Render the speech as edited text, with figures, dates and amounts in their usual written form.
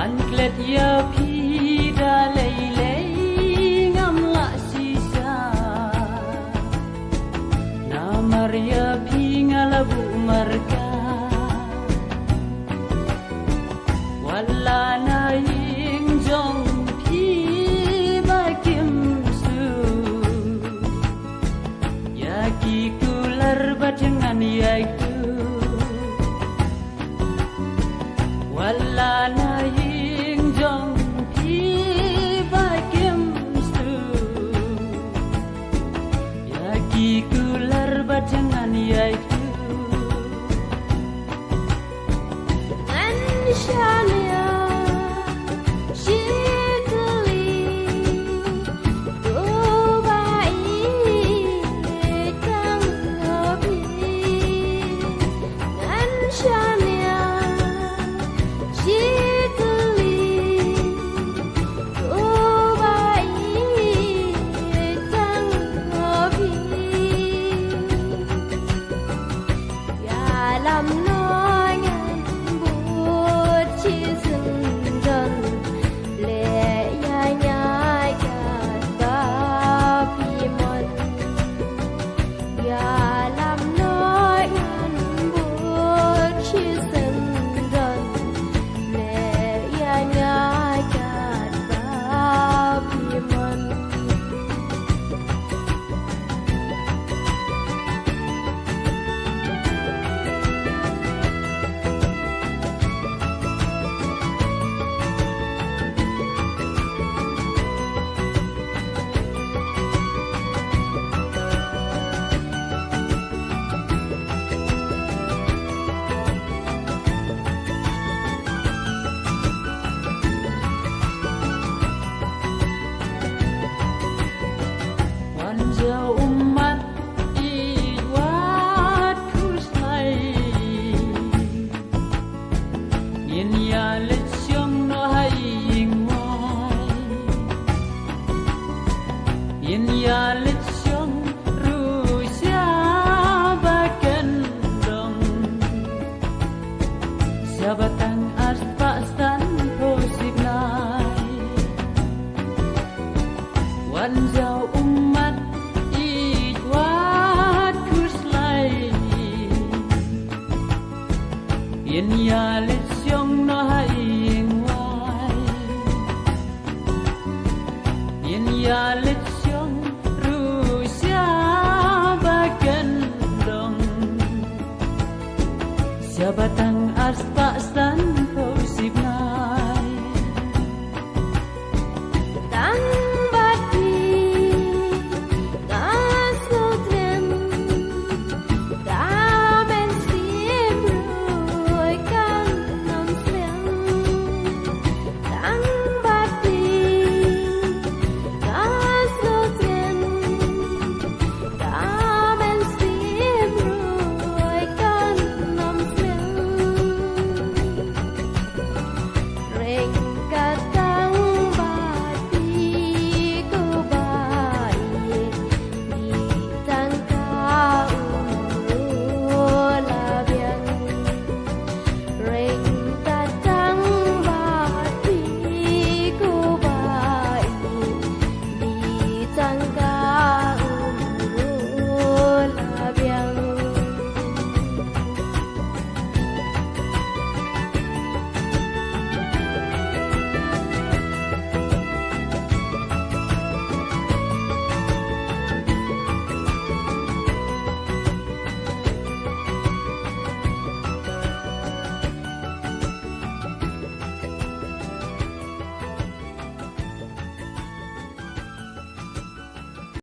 Wan klet ya pida lei ngam la sisa na maria pinga labu marga wala na ying jong pi ba kim su ya ki kular bajangan ya itu wala na ying jong pi ba kim su ya ki kular bajangan ya itu Shania Jabatan aspak stan posik nai Wanjau umat ikwat kuslai Yen ya lesyong no haing wai Yen ya lesyong rusya bagan dong Jabatan